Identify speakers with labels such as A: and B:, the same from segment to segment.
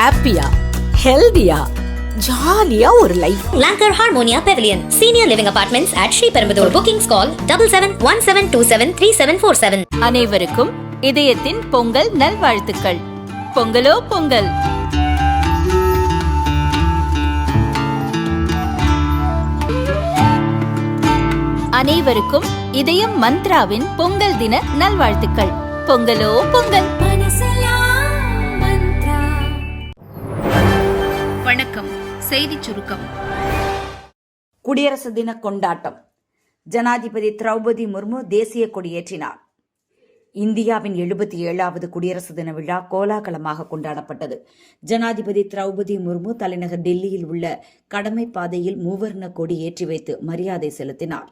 A: ஹாப்பியா ஹெல்தியா ஜாலியா ஒரு life.
B: Lanker Harmonia Pavilion, Senior Living Apartments at Sriperumbudur. Bookings call 7717273747.
A: அனைவருக்கும் இதயத்தின் பொங்கல் நல்வாழ்த்துக்கள். பொங்கலோ பொங்கல். அனைவருக்கும் இதயம் மந்த்ராவின் பொங்கல் தின நல்வாழ்த்துக்கள். பொங்கலோ பொங்கல்.
C: வணக்கம். செய்திச் சுருக்கம்.
D: குடியரசு தின கொண்டாட்டம். ஜனாதிபதி திரௌபதி முர்மு தேசிய கொடியேற்றினார். இந்தியாவின் 77வது குடியரசு தின விழா கோலாகலமாக கொண்டாடப்பட்டது. ஜனாதிபதி திரௌபதி முர்மு தலைநகர் டெல்லியில் உள்ள கடமை பாதையில் மூவர்ண கொடி ஏற்றி வைத்து மரியாதை செலுத்தினார்.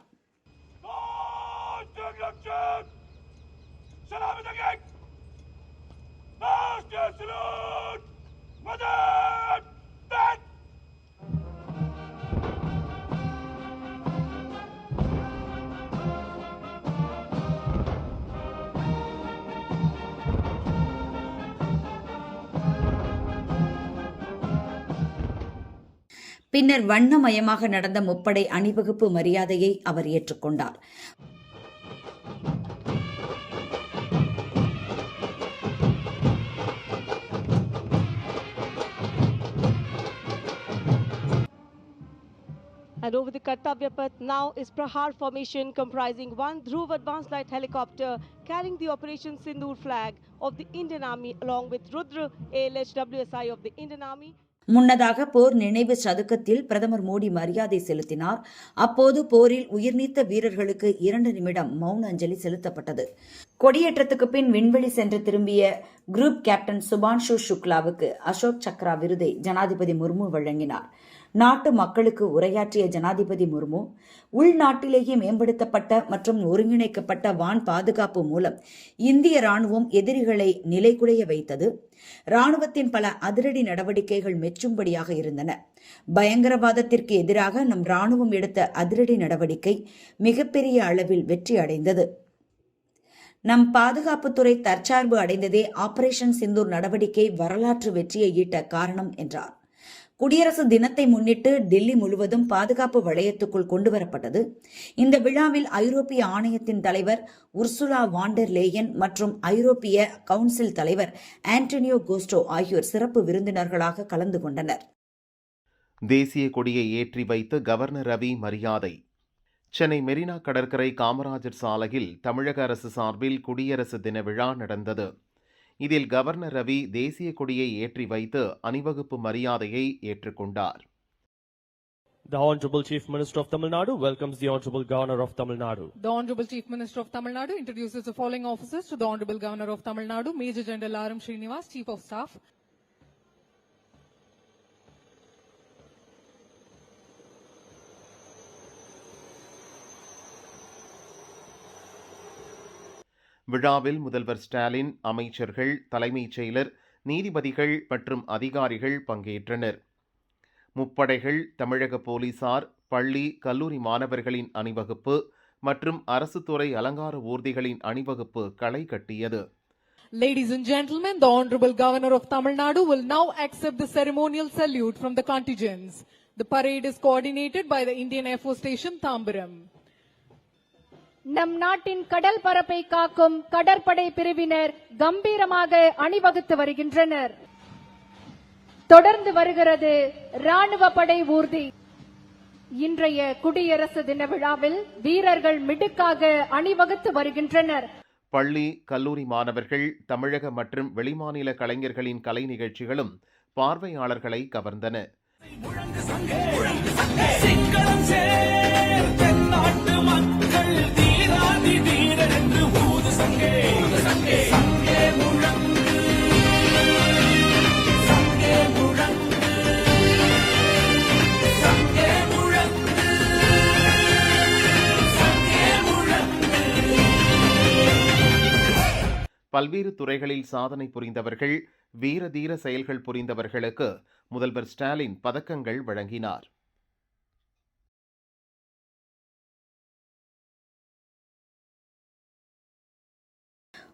D: பின்னர் வண்ணமயமாக நடந்த முப்படை அணிவகுப்பு மரியாதையை அவர் ஏற்றுக்கொண்டார்.
E: And over the Kartavya Path now is Prahar formation comprising one Dhruv advanced light helicopter carrying the Operation Sindoor flag of the Indian Army along with Rudra ALHWSI of the Indian Army.
D: முன்னதாக போர் நினைவு சதுக்கத்தில் பிரதமர் மோடி மரியாதை செலுத்தினார். அப்போது போரில் உயிர்நீத்த வீரர்களுக்கு 2 நிமிடம் மௌன அஞ்சலி செலுத்தப்பட்டது. கொடியேற்றத்துக்கு பின் விண்வெளி சென்று திரும்பிய குரூப் கேப்டன் சுபான்ஷு சுக்லாவுக்கு அசோக் சக்ரா விருதை ஜனாதிபதி முர்மு வழங்கினார். நாட்டு மக்களுக்கு உரையாற்றிய ஜனாதிபதி முர்மு, உள்நாட்டிலேயே மேம்படுத்தப்பட்ட மற்றும் ஒருங்கிணைக்கப்பட்ட வான் பாதுகாப்பு மூலம் இந்திய ராணுவம் எதிரிகளை நிலைகுலைய வைத்தது. ராணுவத்தின் பல அதிரடி நடவடிக்கைகள் மெச்சும்படியாக இருந்தன. பயங்கரவாதத்திற்கு எதிராக நம் ராணுவம் எடுத்த அதிரடி நடவடிக்கை மிகப்பெரிய அளவில் வெற்றி அடைந்தது. நம் பாதுகாப்புத்துறை தற்சார்பு அடைந்ததே ஆபரேஷன் சிந்தூர் நடவடிக்கை வரலாற்று வெற்றியை ஈட்ட காரணம் என்றார். குடியரசு தினத்தை முன்னிட்டு டெல்லி முழுவதும் பாதுகாப்பு வளையத்துக்குள் கொண்டுவரப்பட்டது. இந்த விழாவில் ஐரோப்பிய ஆணையத்தின் தலைவர் உர்சுலா வாண்டர் லேயன் மற்றும் ஐரோப்பிய கவுன்சில் தலைவர் ஆண்டனியோ கோஸ்டோ ஆகியோர் சிறப்பு விருந்தினர்களாக கலந்து கொண்டனர்.
F: தேசிய கொடியை ஏற்றி வைத்து கவர்னர் ரவி மரியாதை. சென்னை மெரினா கடற்கரை காமராஜர் சாலையில் தமிழக அரசு சார்பில் குடியரசு தின விழா நடந்தது. இதில் கவர்னர் ரவி தேசிய கொடியை ஏற்றி வைத்து அணிவகுப்பு மரியாதையை ஏற்றுக்கொண்டார்.
G: The Honorable Chief Minister of Tamil Nadu welcomes the Honorable Governor of Tamil Nadu.
H: The Honorable Chief Minister of Tamil Nadu introduces the following officers to the Honorable Governor of Tamil Nadu, Major General R. M. Srinivas, Chief of Staff.
F: விழாவில் முதல்வர் ஸ்டாலின், அமைச்சர்கள், தலைமைச் செயலர், நீதிபதிகள் மற்றும் அதிகாரிகள் பங்கேற்றனர். முப்படைகள், தமிழக போலீசார், பள்ளி, கல்லூரி மாணவர்களின் அணிவகுப்பு மற்றும் அரசு துறை அலங்கார ஊர்திகளின் அணிவகுப்பு களை கட்டியது.
H: Ladies and gentlemen, the Honorable Governor of Tamil Nadu will now accept the ceremonial salute from the contingents. The parade is coordinated by the Indian Air Force Station, Tambaram.
I: நம் நாட்டின் கடல் பரப்பை காக்கும் கடற்படை பிரிவினர் கம்பீரமாக அணிவகுத்து வருகின்றனர். தொடர்ந்து வருகிறது ராணுவ படை ஊர்தி. இன்றைய குடியரசு தின விழாவில் வீரர்கள் மிடுக்காக அணிவகுத்து வருகின்றனர்.
F: பள்ளி, கல்லூரி மாணவர்கள், தமிழக மற்றும் வெளிமாநில கலைஞர்களின் கலை நிகழ்ச்சிகளும் பார்வையாளர்களை கவர்ந்தன. பல்வேறு துறைகளில் சாதனை புரிந்தவர்கள், வீர தீர செயல்கள் புரிந்தவர்களுக்கு முதல்வர் ஸ்டாலின் பதக்கங்கள் வழங்கினார்.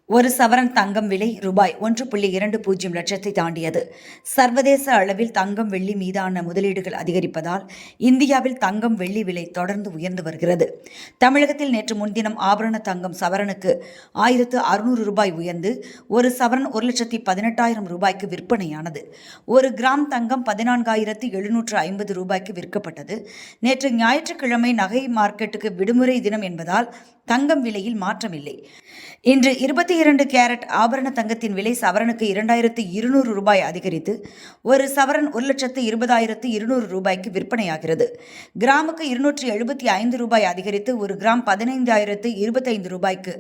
D: ஒரு சவரன் தங்கம் விலை ரூபாய் 1.20 லட்சத்தை தாண்டியது. சர்வதேச அளவில் தங்கம் வெள்ளி மீதான முதலீடுகள் அதிகரிப்பதால் இந்தியாவில் தங்கம் வெள்ளி விலை தொடர்ந்து உயர்ந்து வருகிறது. தமிழகத்தில் நேற்று முன்தினம் ஆபரண தங்கம் சவரனுக்கு 1600 ரூபாய் உயர்ந்து ஒரு சவரன் 1,18,000 ரூபாய்க்கு விற்பனையானது. ஒரு கிராம் தங்கம் 14,750 ரூபாய்க்கு விற்கப்பட்டது. நேற்று ஞாயிற்றுக்கிழமை நகை மார்க்கெட்டுக்கு விடுமுறை தினம் என்பதால் தங்கம் விலையில் மாற்றமில்லை. இன்று 22 கேரட் ஆபரண தங்கத்தின் விலை சவரனுக்கு 2,200 ரூபாய் அதிகரித்து ஒரு சவரன் 1,20,200 ரூபாய்க்கு விற்பனையாகிறது. கிராமுக்கு 275 ரூபாய் அதிகரித்து ஒரு கிராம் 15,025 ரூபாய்க்கு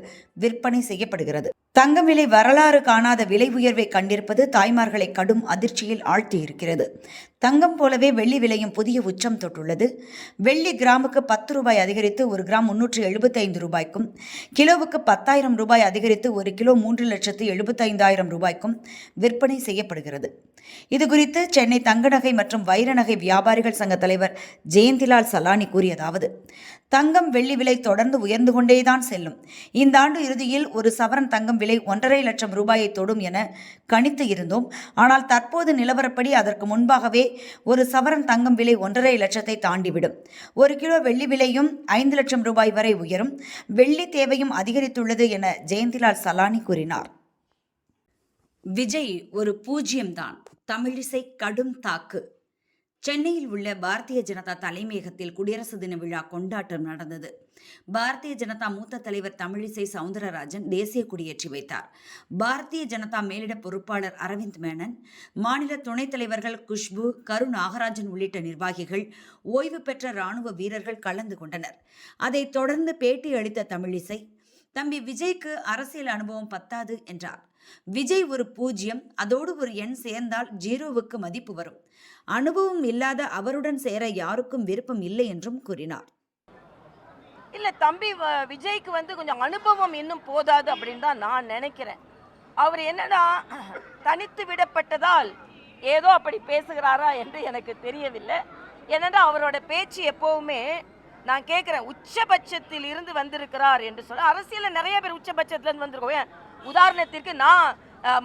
D: விற்பனை செய்யப்படுகிறது. தங்கம் விலை வரலாறு காணாத விலை உயர்வை கண்டிருப்பது தாய்மார்களை கடும் அதிர்ச்சியில் ஆழ்த்தியிருக்கிறது. தங்கம் போலவே வெள்ளி விலையும் புதிய உச்சம் தொட்டுள்ளது. வெள்ளி கிராமுக்கு 10 ரூபாய் அதிகரித்து ஒரு கிராம் 375 ரூபாய்க்கும், கிலோவுக்கு 10,000 ரூபாய் அதிகரித்து ஒரு கிலோ 3,75,000 ரூபாய்க்கும் விற்பனை செய்யப்படுகிறது. இதுகுறித்து சென்னை தங்க நகை மற்றும் வைர நகை வியாபாரிகள் சங்க தலைவர் ஜெயந்திலால் சலானி கூறியதாவது: தங்கம் வெள்ளி விலை தொடர்ந்து உயர்ந்து கொண்டேதான் செல்லும். இந்த ஆண்டு இறுதியில் ஒரு சவரன் தங்கம் விலை 1,50,000 லட்சம் ரூபாயை தொடும் என கணித்து இருந்தோம். ஆனால் தற்போது நிலவரப்படி அதற்கு முன்பாகவே ஒரு சவரன் தங்கம் விலை 1,50,000 லட்சத்தை தாண்டிவிடும். ஒரு கிலோ வெள்ளி விலையும் 5 லட்சம் ரூபாய் வரை உயரும். வெள்ளி தேவையும் அதிகரித்துள்ளது என ஜெயந்திலால் சலானி கூறினார். விஜய் ஒரு பூஜ்யம்தான், தமிழிசை கடும் தாக்கு. சென்னையில் உள்ள பாரதிய ஜனதா தலைமையகத்தில் குடியரசு தின விழா கொண்டாட்டம் நடந்தது. பாரதிய ஜனதா மூத்த தலைவர் தமிழிசை சவுந்தரராஜன் தேசிய கொடியேற்றி வைத்தார். பாரதிய ஜனதா மேலிட பொறுப்பாளர் அரவிந்த் மேனன், மாநில துணைத் தலைவர்கள் குஷ்பு, கரு நாகராஜன் உள்ளிட்ட நிர்வாகிகள், ஓய்வு பெற்ற ராணுவ வீரர்கள் கலந்து கொண்டனர். அதைத் தொடர்ந்து பேட்டி அளித்த தமிழிசை, தம்பி விஜய்க்கு அரசியல் அனுபவம் பத்தாது என்றார். விஜய் ஒரு பூஜ்யம், அதோடு ஒரு எண் சேர்ந்தால் 0வுக்கு மதிப்பு வரும். அனுபவம் இல்லாத அவருடன் சேர யாருக்கும் விருப்பம் இல்லை என்றும் கூறினார்.
J: இல்ல தம்பி விஜய்க்கு கொஞ்சம் அனுபவம் இன்னும் போதாது அப்படின்னு தான் நான் நினைக்கிறேன். அவர் என்னன்னா தனித்து விடப்பட்டதால் ஏதோ அப்படி பேசுகிறாரா என்று எனக்கு தெரியவில்லை. என்னன்னா அவரோட பேச்சு எப்பவுமே நான் கேட்கிறேன், உச்சபட்சத்தில் இருந்து வந்திருக்கிறார் என்று சொல்ல. அரசியல்ல நிறைய பேர் உச்சபட்சத்துல இருந்து வந்திருக்கோம். உதாரணத்திற்கு நான்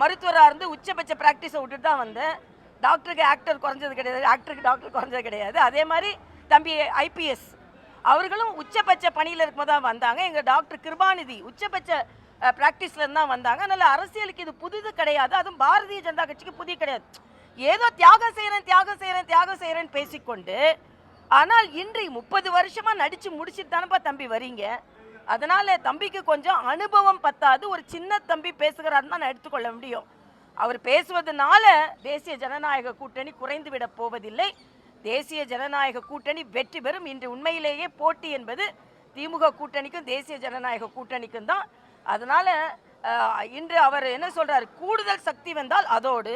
J: மருத்துவராக இருந்து உச்சபட்ச பிராக்டிஸை விட்டுட்டு தான் வந்தேன். டாக்டருக்கு ஆக்டர் குறைஞ்சது கிடையாது, ஆக்டருக்கு டாக்டர் குறைஞ்சது கிடையாது. அதே மாதிரி தம்பி ஐபிஎஸ் அவர்களும் உச்சபட்ச பணியில் இருக்கும்போது தான் வந்தாங்க. எங்கள் டாக்டர் கிருபாநிதி உச்சபட்ச பிராக்டிஸ்லேருந்து தான் வந்தாங்க. அதனால் அரசியலுக்கு இது புதிது கிடையாது. அதுவும் பாரதிய ஜனதா கட்சிக்கு புதிய கிடையாது. ஏதோ தியாகம் செய்கிறேன்னு பேசிக்கொண்டு, ஆனால் இன்று 30 வருஷமாக நடித்து முடிச்சுட்டு தானப்பா தம்பி வரீங்க. அதனால் தம்பிக்கு கொஞ்சம் அனுபவம் பத்தாது. ஒரு சின்ன தம்பி பேசுகிறாருன்னு தான் நான் எடுத்துக்கொள்ள முடியும். அவர் பேசுவதனால தேசிய ஜனநாயக கூட்டணி குறைந்து விட போவதில்லை. தேசிய ஜனநாயக கூட்டணி வெற்றி பெறும். இன்று உண்மையிலேயே போட்டி என்பது திமுக கூட்டணிக்கும் தேசிய ஜனநாயக கூட்டணிக்கும் தான். அதனால இன்று அவர் என்ன சொல்றாரு, கூடுதல் சக்தி வந்தால் அதோடு,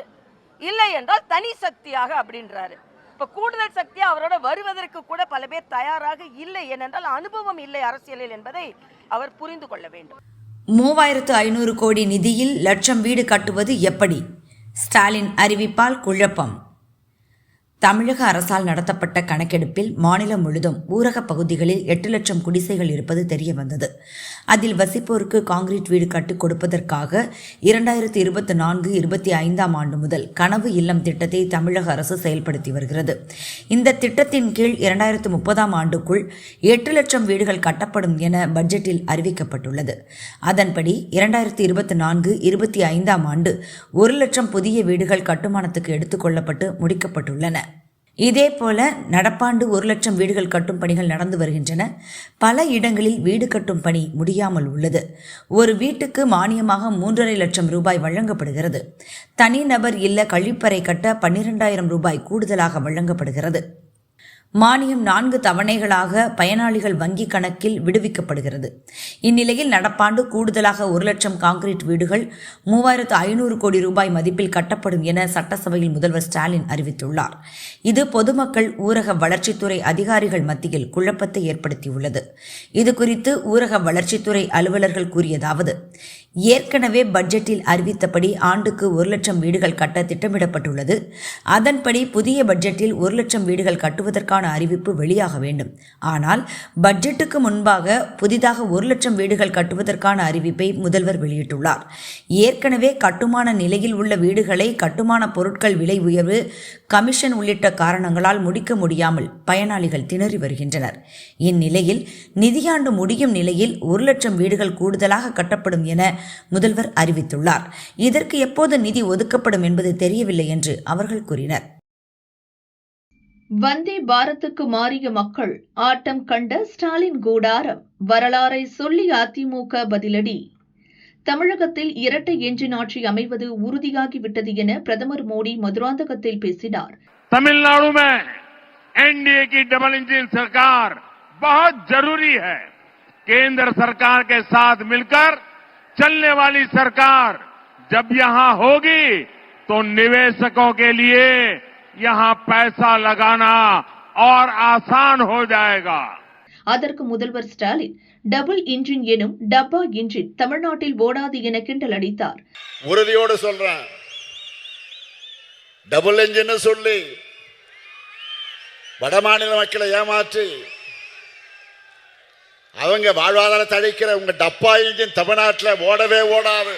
J: இல்லை என்றால் தனி சக்தியாக அப்படின்றாரு. இப்ப கூடுதல் சக்தி அவரோட வருவதற்கு கூட பல பேர் தயாராக இல்லை. ஏனென்றால் அனுபவம் இல்லை அரசியலில் என்பதை அவர் புரிந்து கொள்ள வேண்டும்.
D: 3,500 கோடி நிதியில் லட்சம் வீடு கட்டுவது எப்படி? ஸ்டாலின் அறிவிப்பால் குழப்பம். தமிழக அரசால் நடத்தப்பட்ட கணக்கெடுப்பில் மாநிலம் முழுதும் ஊரக பகுதிகளில் 8 லட்சம் குடிசைகள் இருப்பது தெரிய வந்தது. அதில் வசிப்போருக்கு கான்கிரீட் வீடு கட்டிக் கொடுப்பதற்காக 2024-25 ஆண்டு முதல் கனவு இல்லம் திட்டத்தை தமிழக அரசு செயல்படுத்தி வருகிறது. இந்த திட்டத்தின் கீழ் 2030 ஆண்டுக்குள் 8 லட்சம் வீடுகள் கட்டப்படும் என பட்ஜெட்டில் அறிவிக்கப்பட்டுள்ளது. அதன்படி 2024-25 ஆண்டு 1 லட்சம் புதிய வீடுகள் கட்டுமானத்துக்கு எடுத்துக்கொள்ளப்பட்டு முடிக்கப்பட்டுள்ளன. இதேபோல நடப்பாண்டு 1 லட்சம் வீடுகள் கட்டும் பணிகள் நடந்து வருகின்றன. பல இடங்களில் வீடு கட்டும் பணி முடியாமல் உள்ளது. ஒரு வீட்டுக்கு மானியமாக 3,50,000 லட்சம் ரூபாய் வழங்கப்படுகிறது. தனிநபர் இல்ல கழிப்பறை கட்ட 12,000 ரூபாய் கூடுதலாக வழங்கப்படுகிறது. மானியம் 4 தவணைகளாக பயனாளிகள் வங்கிக் கணக்கில் விடுவிக்கப்படுகிறது. இந்நிலையில் நடப்பாண்டு கூடுதலாக 1 லட்சம் கான்கிரீட் வீடுகள் 3,500 கோடி ரூபாய் மதிப்பில் கட்டப்படும் என சட்டசபையில் முதல்வர் ஸ்டாலின் அறிவித்துள்ளார். இது பொதுமக்கள், ஊரக வளர்ச்சித்துறை அதிகாரிகள் மத்தியில் குழப்பத்தை ஏற்படுத்தியுள்ளது. இதுகுறித்து ஊரக வளர்ச்சித்துறை அலுவலர்கள் கூறியதாவது: ஏற்கனவே பட்ஜெட்டில் அறிவித்தபடி ஆண்டுக்கு 1 லட்சம் வீடுகள் கட்ட திட்டமிடப்பட்டுள்ளது. அதன்படி புதிய பட்ஜெட்டில் 1 லட்சம் வீடுகள் கட்டுவதற்கான அறிவிப்பு வெளியாக வேண்டும். ஆனால் பட்ஜெட்டுக்கு முன்பாக புதிதாக 1 லட்சம் வீடுகள் கட்டுவதற்கான அறிவிப்பை முதல்வர் வெளியிட்டுள்ளார். ஏற்கனவே கட்டுமான நிலையில் உள்ள வீடுகளை கட்டுமான பொருட்கள் விலை உயர்வு, கமிஷன் உள்ளிட்ட காரணங்களால் முடிக்க முடியாமல் பயனாளிகள் திணறி வருகின்றனர். இந்நிலையில் நிதியாண்டு முடியும் நிலையில் 1 லட்சம் வீடுகள் கூடுதலாக கட்டப்படும் என முதல்வர் அறிவித்துள்ளார். இதற்கு எப்போது நிதி ஒதுக்கப்படும் என்பது தெரியவில்லை என்று அவர்கள் கூறினர்.
K: வந்தே பாரத்துக்கு மாறிய மக்கள், ஆட்டம் கண்ட ஸ்டாலின் கூடாரம், வரலாறை சொல்லி அதிமுக பதிலடி. தமிழகத்தில் இரட்டை எஞ்சின் ஆட்சி அமைவது உறுதியாகிவிட்டது என பிரதமர் மோடி மதுராந்தகத்தில் பேசினார்.
L: तमिलनाडु में एनडीए की डबल इंजन सरकार बहुत जरूरी है. केंद्र सरकार के साथ मिलकर चलने वाली सरकार जब यहां होगी तो निवेशकों के लिए यहां पैसा लगाना और आसान हो जाएगा.
K: அதற்கு முதல்வர் ஸ்டாலின், டபுள் இன்ஜின் எனும் டப்பா இன்ஜின் தமிழ்நாட்டில் ஓடாது என கிண்டல் அடித்தார்.
M: உறுதியோடு சொல்றேன், டபுள் இன்ஜின் சொல்லி வடமாநில மக்களை ஏமாற்றி அவங்க வாழ்வாதாரத்தை அழிக்கிற உங்க டப்பா இன்ஜின் தமிழ்நாட்டில் ஓடவே ஓடாது.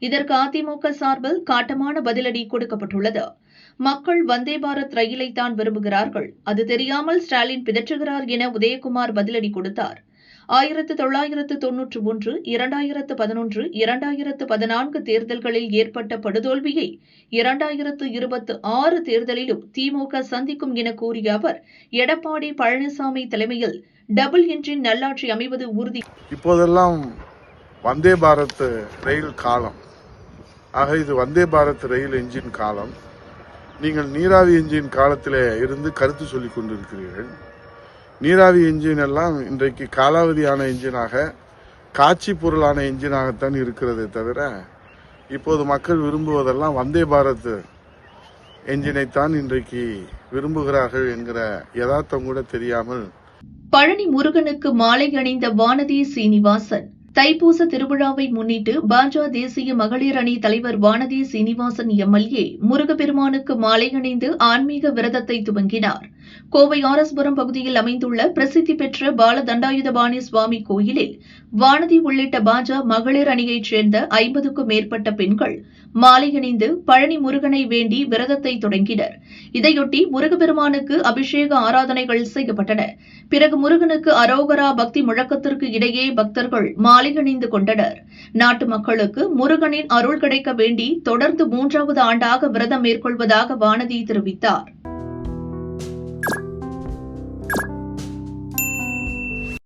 K: இதற்கு அதிமுக சார்பில் காட்டமான பதிலடி கொடுக்கப்பட்டுள்ளது. மக்கள் வந்தே பாரத் ரயிலை தான் விரும்புகிறார்கள், அது தெரியாமல் ஸ்டாலின் பிதற்றுகிறார் என உதயகுமார் பதிலடி கொடுத்தார். 1991, 2011, 2014 தேர்தல்களில் ஏற்பட்ட படுதோல்வியை 2026 தேர்தலிலும் திமுக சந்திக்கும் என கூறிய அவர், எடப்பாடி பழனிசாமி தலைமையில் டபுள் இன்ஜின் நல்லாட்சி அமைவது உறுதி.
N: இப்போதெல்லாம் வந்தே பாரத் ரயில் காலம். ஆக இது வந்தே பாரத் ரயில் என்ஜின் காலம். நீங்கள் நீராவி என்ஜின் காலத்திலே இருந்து கருத்து சொல்லிக் கொண்டிருக்கிறீர்கள். நீராவி என்ஜின் எல்லாம் இன்றைக்கு காலாவதியான என்ஜினாக, காட்சி பொருளான என்ஜினாகத்தான் இருக்கிறதே தவிர இப்போது மக்கள் விரும்புவதெல்லாம் வந்தே பாரத் என்ஜினைத்தான் இன்றைக்கு விரும்புகிறார்கள் என்கிற யதார்த்தம் கூட தெரியாமல்.
K: பழனி முருகனுக்கு மாலை அணிந்த வானதி சீனிவாசன். தைப்பூச திருவிழாவை முன்னிட்டு பாஜக தேசிய மகளிர் அணி தலைவர் வானதி சீனிவாசன் எம்எல்ஏ முருகப்பெருமானுக்கு மாலை அணிந்து ஆன்மீக விரதத்தை துவங்கினார். கோவை ஆர்எஸ்புரம் பகுதியில் அமைந்துள்ள பிரசித்தி பெற்ற பாலதண்டாயுதபாணி சுவாமி கோயிலில் வானதி உள்ளிட்ட பாஜக மகளிர் அணியைச் சேர்ந்த 50க்கும் மேற்பட்ட பெண்கள் மாலை அணிந்து பழனி முருகனை வேண்டி விரதத்தை தொடங்கினர். இதையொட்டி முருகப்பெருமானுக்கு அபிஷேக ஆராதனைகள் செய்யப்பட்டன. பிறகு முருகனுக்கு அரோகரா பக்தி முழக்கத்திற்கு இடையே பக்தர்கள் மாலை அணிந்து கொண்டனர். நாட்டு மக்களுக்கு முருகனின் அருள் கிடைக்க வேண்டி தொடர்ந்து 3வது ஆண்டாக விரதம் மேற்கொள்வதாக வானதி தெரிவித்தார்.